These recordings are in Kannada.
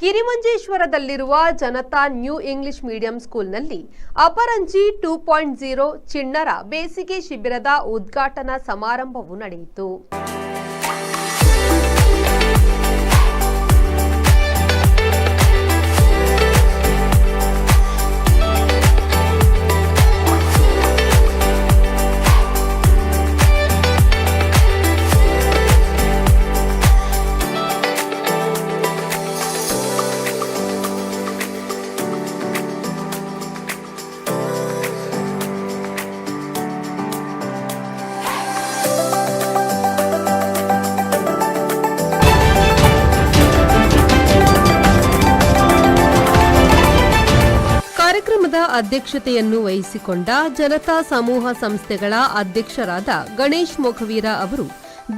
ಕಿರಿಮಂಜೇಶ್ವರದಲ್ಲಿರುವ ಜನತಾ ನ್ಯೂ ಇಂಗ್ಲಿಷ್ ಮೀಡಿಯಂ ಸ್ಕೂಲ್ನಲ್ಲಿ ಅಪರಂಜಿ 2.0 ಚಿಣ್ಣರ ಬೇಸಿಗೆ ಶಿಬಿರದ ಉದ್ಘಾಟನಾ ಸಮಾರಂಭವು ನಡೆಯಿತು. ಕಾರ್ಯಕ್ರಮದ ಅಧ್ಯಕ್ಷತೆಯನ್ನು ವಹಿಸಿಕೊಂಡ ಜನತಾ ಸಮೂಹ ಸಂಸ್ಥೆಗಳ ಅಧ್ಯಕ್ಷರಾದ ಗಣೇಶ್ ಮೊಘವೀರ ಅವರು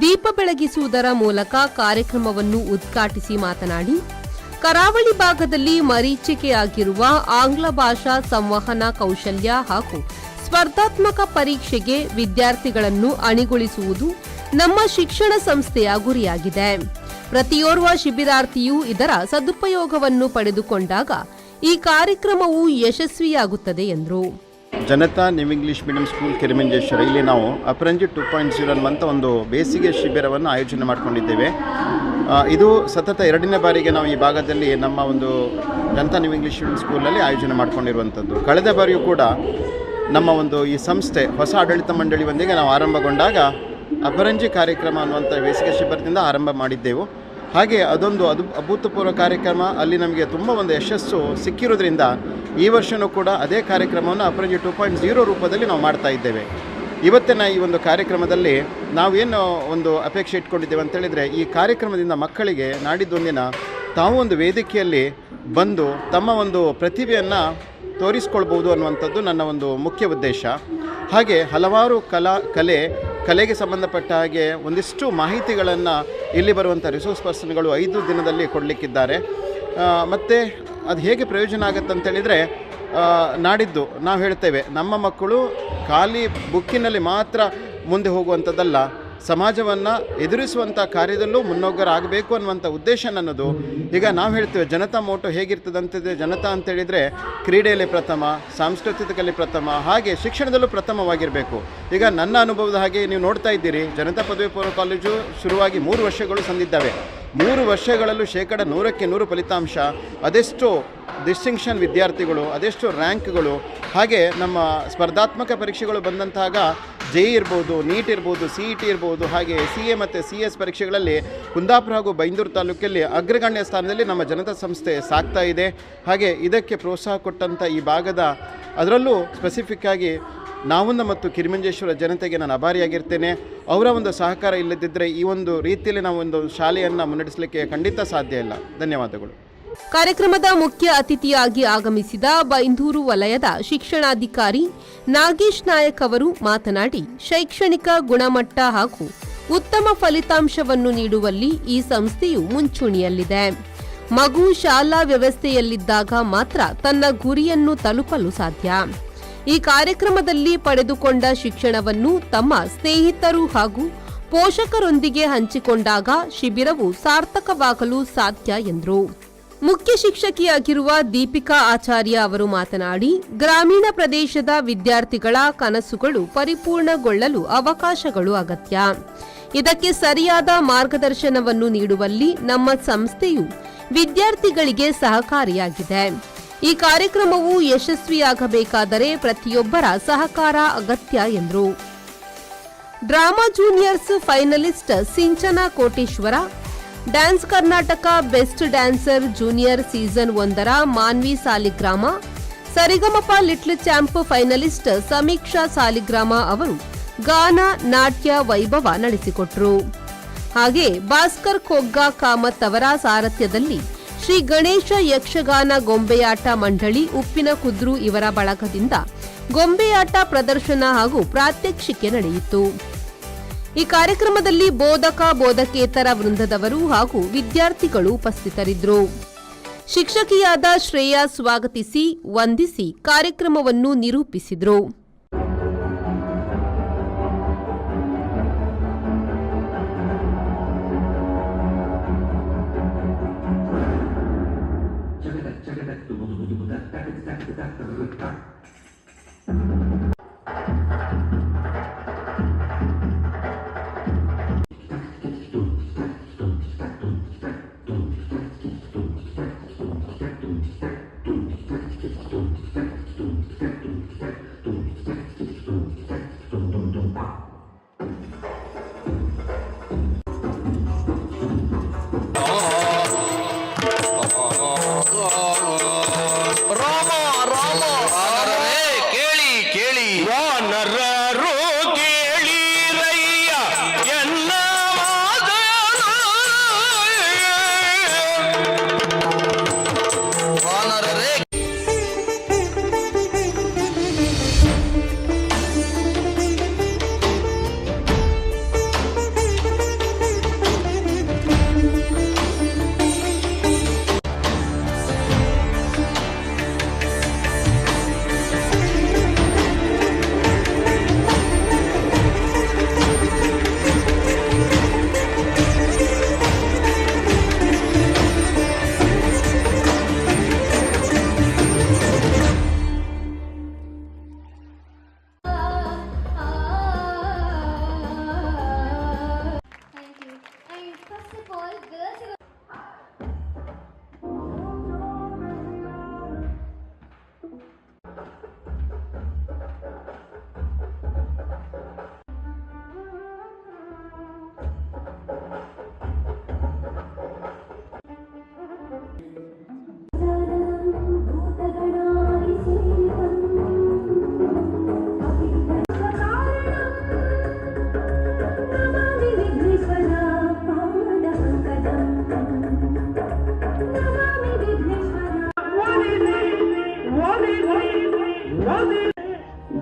ದೀಪ ಬೆಳಗಿಸುವುದರ ಮೂಲಕ ಕಾರ್ಯಕ್ರಮವನ್ನು ಉದ್ಘಾಟಿಸಿ ಮಾತನಾಡಿ, ಕರಾವಳಿ ಭಾಗದಲ್ಲಿ ಮರೀಚಿಕೆಯಾಗಿರುವ ಆಂಗ್ಲ ಭಾಷಾ ಸಂವಹನ ಕೌಶಲ್ಯ ಹಾಗೂ ಸ್ಪರ್ಧಾತ್ಮಕ ಪರೀಕ್ಷೆಗೆ ವಿದ್ಯಾರ್ಥಿಗಳನ್ನು ಅಣಿಗೊಳಿಸುವುದು ನಮ್ಮ ಶಿಕ್ಷಣ ಸಂಸ್ಥೆಯ ಗುರಿಯಾಗಿದೆ. ಪ್ರತಿಯೋರ್ವ ಶಿಬಿರಾರ್ಥಿಯೂ ಇದರ ಸದುಪಯೋಗವನ್ನು ಪಡೆದುಕೊಂಡಾಗ ಈ ಕಾರ್ಯಕ್ರಮವು ಯಶಸ್ವಿಯಾಗುತ್ತದೆ ಎಂದರು. Janata new English medium school Kirimanjeshwara ಇಲ್ಲಿ ನಾವು ಅಪರಂಜಿ 2.0 ಅನ್ನುವಂಥ ಒಂದು ಬೇಸಿಗೆ ಶಿಬಿರವನ್ನು ಆಯೋಜನೆ ಮಾಡಿಕೊಂಡಿದ್ದೇವೆ. ಇದು ಸತತ 2ನೇ ಬಾರಿಗೆ ನಾವು ಈ ಭಾಗದಲ್ಲಿ ನಮ್ಮ ಒಂದು ಜನತಾ ನ್ಯೂ ಇಂಗ್ಲಿಷ್ ಮೀಡಿಯಂ ಸ್ಕೂಲಲ್ಲಿ ಆಯೋಜನೆ ಮಾಡಿಕೊಂಡಿರುವಂಥದ್ದು. ಕಳೆದ ಬಾರಿಯೂ ಕೂಡ ನಮ್ಮ ಒಂದು ಈ ಸಂಸ್ಥೆ ಹೊಸ ಆಡಳಿತ ಮಂಡಳಿಯೊಂದಿಗೆ ನಾವು ಆರಂಭಗೊಂಡಾಗ ಅಪರಂಜಿ ಕಾರ್ಯಕ್ರಮ ಅನ್ನುವಂಥ ಬೇಸಿಗೆ ಶಿಬಿರದಿಂದ ಆರಂಭ ಮಾಡಿದ್ದೆವು. ಹಾಗೆ ಅದೊಂದು ಅಭೂತಪೂರ್ವ ಕಾರ್ಯಕ್ರಮ. ಅಲ್ಲಿ ನಮಗೆ ತುಂಬ ಒಂದು ಯಶಸ್ಸು ಸಿಕ್ಕಿರೋದ್ರಿಂದ ಈ ವರ್ಷವೂ ಕೂಡ ಅದೇ ಕಾರ್ಯಕ್ರಮವನ್ನು ಅಪರಂಜಿ 2.0 ರೂಪದಲ್ಲಿ ನಾವು ಮಾಡ್ತಾ ಇದ್ದೇವೆ. ಇವತ್ತಿನ ಈ ಒಂದು ಕಾರ್ಯಕ್ರಮದಲ್ಲಿ ನಾವೇನು ಒಂದು ಅಪೇಕ್ಷೆ ಇಟ್ಕೊಂಡಿದ್ದೇವೆ ಅಂತೇಳಿದರೆ, ಈ ಕಾರ್ಯಕ್ರಮದಿಂದ ಮಕ್ಕಳಿಗೆ ನಾಡಿದ್ದೊಂದಿನ ತಾವು ಒಂದು ವೇದಿಕೆಯಲ್ಲಿ ಬಂದು ತಮ್ಮ ಒಂದು ಪ್ರತಿಭೆಯನ್ನು ತೋರಿಸ್ಕೊಳ್ಬೋದು ಅನ್ನುವಂಥದ್ದು ನನ್ನ ಒಂದು ಮುಖ್ಯ ಉದ್ದೇಶ. ಹಾಗೆ ಹಲವಾರು ಕಲೆಗೆ ಸಂಬಂಧಪಟ್ಟ ಹಾಗೆ ಒಂದಿಷ್ಟು ಮಾಹಿತಿಗಳನ್ನು ಇಲ್ಲಿ ಬರುವಂಥ ರಿಸೋರ್ಸ್ ಪರ್ಸನ್ಗಳು 5 ದಿನದಲ್ಲಿ ಕೊಡಲಿಕ್ಕಿದ್ದಾರೆ. ಮತ್ತು ಅದು ಹೇಗೆ ಪ್ರಯೋಜನ ಆಗುತ್ತೆ ಅಂತೇಳಿದರೆ, ನಾಡಿದ್ದು ನಾವು ಹೇಳ್ತೇವೆ, ನಮ್ಮ ಮಕ್ಕಳು ಖಾಲಿ ಬುಕ್ಕಿನಲ್ಲಿ ಮಾತ್ರ ಮುಂದೆ ಹೋಗುವಂಥದ್ದಲ್ಲ, ಸಮಾಜವನ್ನು ಎದುರಿಸುವಂಥ ಕಾರ್ಯದಲ್ಲೂ ಮುನ್ನೋಗ್ಗರಾಗಬೇಕು ಅನ್ನುವಂಥ ಉದ್ದೇಶ ನನ್ನದು. ಈಗ ನಾವು ಹೇಳ್ತೇವೆ ಜನತಾ ಮೋಟೋ ಹೇಗಿರ್ತದಂತಿದೆ, ಜನತಾ ಅಂತೇಳಿದರೆ ಕ್ರೀಡೆಯಲ್ಲಿ ಪ್ರಥಮ, ಸಾಂಸ್ಕೃತಿಕದಲ್ಲಿ ಪ್ರಥಮ, ಹಾಗೆ ಶಿಕ್ಷಣದಲ್ಲೂ ಪ್ರಥಮವಾಗಿರಬೇಕು. ಈಗ ನನ್ನ ಅನುಭವದ ಹಾಗೆ ನೀವು ನೋಡ್ತಾ ಇದ್ದೀರಿ, ಜನತಾ ಪದವಿ ಪೂರ್ವ ಕಾಲೇಜು ಶುರುವಾಗಿ 3 ವರ್ಷಗಳು ಸಂದಿದ್ದಾವೆ. 3 ವರ್ಷಗಳಲ್ಲೂ 100% 100 ಫಲಿತಾಂಶ, ಅದೆಷ್ಟು ಡಿಸ್ಟಿಂಕ್ಷನ್ ವಿದ್ಯಾರ್ಥಿಗಳು, ಅದೆಷ್ಟು ರ್ಯಾಂಕ್ಗಳು, ಹಾಗೆ ನಮ್ಮ ಸ್ಪರ್ಧಾತ್ಮಕ ಪರೀಕ್ಷೆಗಳು ಬಂದಂತಾಗ JEE ಇರ್ಬೋದು, ನೀಟ್ ಇರ್ಬೋದು, CET ಇರ್ಬೋದು, ಹಾಗೆ CA ಮತ್ತು CS ಪರೀಕ್ಷೆಗಳಲ್ಲಿ ಕುಂದಾಪುರ ಹಾಗೂ ಬೈಂದೂರು ತಾಲೂಕಲ್ಲಿ ಅಗ್ರಗಣ್ಯ ಸ್ಥಾನದಲ್ಲಿ ನಮ್ಮ ಜನತಾ ಸಂಸ್ಥೆ ಸಾಗ್ತಾ ಇದೆ. ಹಾಗೆ ಇದಕ್ಕೆ ಪ್ರೋತ್ಸಾಹ ಕೊಟ್ಟಂಥ ಈ ಭಾಗದ, ಅದರಲ್ಲೂ ಸ್ಪೆಸಿಫಿಕ್ಕಾಗಿ ನಾವುಂದ ಮತ್ತು ಕಿರಿಮಂಜೇಶ್ವರ ಜನತೆಗೆ ನಾನು ಆಭಾರಿಯಾಗಿರ್ತೇನೆ. ಅವರ ಒಂದು ಸಹಕಾರ ಇಲ್ಲದಿದ್ದರೆ ಈ ಒಂದು ರೀತಿಯಲ್ಲಿ ನಾವು ಒಂದು ಶಾಲೆಯನ್ನು ಮುನ್ನಡೆಸಲಿಕ್ಕೆ ಖಂಡಿತ ಸಾಧ್ಯ ಇಲ್ಲ. ಧನ್ಯವಾದಗಳು. ಕಾರ್ಯಕ್ರಮದ ಮುಖ್ಯ ಅತಿಥಿಯಾಗಿ ಆಗಮಿಸಿದ ಬೈಂದೂರು ವಲಯದ ಶಿಕ್ಷಣಾಧಿಕಾರಿ ನಾಗೇಶ್ ನಾಯಕ್ ಅವರು ಮಾತನಾಡಿ, ಶೈಕ್ಷಣಿಕ ಗುಣಮಟ್ಟ ಹಾಗೂ ಉತ್ತಮ ಫಲಿತಾಂಶವನ್ನು ನೀಡುವಲ್ಲಿ ಈ ಸಂಸ್ಥೆಯು ಮುಂಚೂಣಿಯಲ್ಲಿದೆ. ಮಗು ಶಾಲಾ ವ್ಯವಸ್ಥೆಯಲ್ಲಿದ್ದಾಗ ಮಾತ್ರ ತನ್ನ ಗುರಿಯನ್ನು ತಲುಪಲು ಸಾಧ್ಯ. ಈ ಕಾರ್ಯಕ್ರಮದಲ್ಲಿ ಪಡೆದುಕೊಂಡ ಶಿಕ್ಷಣವನ್ನು ತಮ್ಮ ಸ್ನೇಹಿತರು ಹಾಗೂ ಪೋಷಕರೊಂದಿಗೆ ಹಂಚಿಕೊಂಡಾಗ ಶಿಬಿರವು ಸಾರ್ಥಕವಾಗಲು ಸಾಧ್ಯ ಎಂದರು. ಮುಖ್ಯ ಶಿಕ್ಷಕಿಯಾಗಿರುವ ದೀಪಿಕಾ ಆಚಾರ್ಯ ಅವರು ಮಾತನಾಡಿ, ಗ್ರಾಮೀಣ ಪ್ರದೇಶದ ವಿದ್ಯಾರ್ಥಿಗಳ ಕನಸುಗಳು ಪರಿಪೂರ್ಣಗೊಳ್ಳಲು ಅವಕಾಶಗಳು ಅಗತ್ಯ. ಇದಕ್ಕೆ ಸರಿಯಾದ ಮಾರ್ಗದರ್ಶನವನ್ನು ನೀಡುವಲ್ಲಿ ನಮ್ಮ ಸಂಸ್ಥೆಯು ವಿದ್ಯಾರ್ಥಿಗಳಿಗೆ ಸಹಕಾರಿಯಾಗಿದೆ. ಈ ಕಾರ್ಯಕ್ರಮವು ಯಶಸ್ವಿಯಾಗಬೇಕಾದರೆ ಪ್ರತಿಯೊಬ್ಬರ ಸಹಕಾರ ಅಗತ್ಯ ಎಂದರು. Drama juniors finalist Sinchana Koteshwara, dance Karnataka best dancer junior season 1ರ Manvi Saligrama, Sarigamapa little champ finalist Samiksha Saligrama ಅವರು ಗಾನ ನಾಟ್ಯ ವೈಭವ ನಡೆಸಿಕೊಟ್ಟರು. ಹಾಗೆ ಭಾಸ್ಕರ್ ಖೋಗ್ಗಾ ಕಾಮತ್ ಅವರ ಸಾರಥ್ಯದಲ್ಲಿ ಶ್ರೀ ಗಣೇಶ ಯಕ್ಷಗಾನ ಗೊಂಬೆಯಾಟ ಮಂಡಳಿ ಉಪ್ಪಿನಕುದ್ರು ಇವರ ಬಳಗದಿಂದ ಗೊಂಬೆಯಾಟ ಪ್ರದರ್ಶನ ಹಾಗೂ ಪ್ರಾತ್ಯಕ್ಷಿಕೆ ನಡೆಯಿತು. ಈ ಕಾರ್ಯಕ್ರಮದಲ್ಲಿ ಬೋಧಕ ಬೋಧಕೇತರ ವೃಂದದವರು ಹಾಗೂ ವಿದ್ಯಾರ್ಥಿಗಳು ಉಪಸ್ಥಿತರಿದ್ದರು. ಶಿಕ್ಷಕಿಯಾದ ಶ್ರೇಯಾ ಸ್ವಾಗತಿಸಿ ವಂದಿಸಿ ಕಾರ್ಯಕ್ರಮವನ್ನು ನಿರೂಪಿಸಿದರು.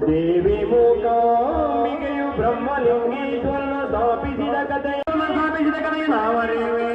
ದೇವಿ ಮೂಕಾಂಬಿಕೆಯು ಬ್ರಹ್ಮಲಿಂಗೀಶ್ವರನ ಸ್ಥಾಪಿಸಿದ ಕಥೆಯ ನಾವರಿವೆ.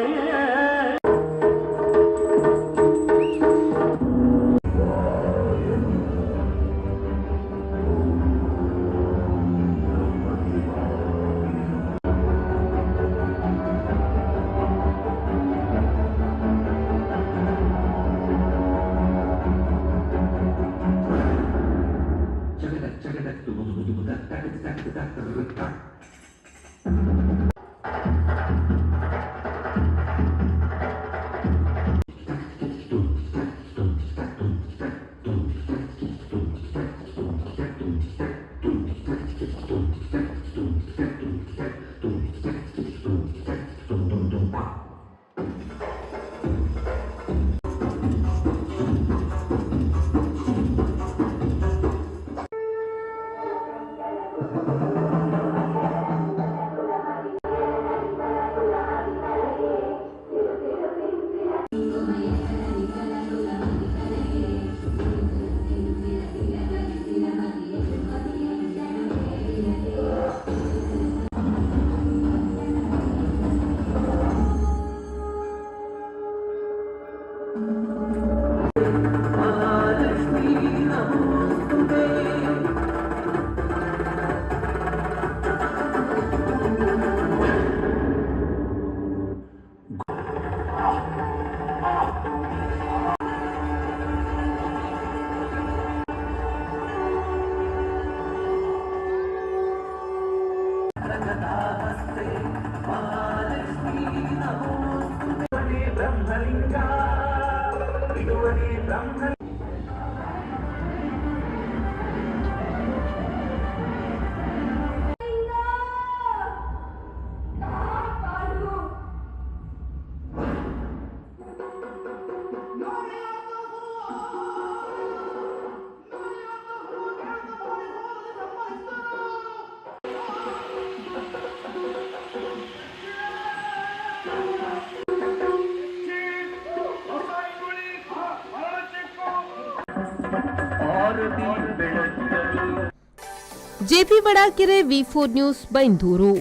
ಜೆಪಿ ಬಡಾಕೆರೆ ವಿ4 ನ್ಯೂಸ್ ಬೈಂದೂರು.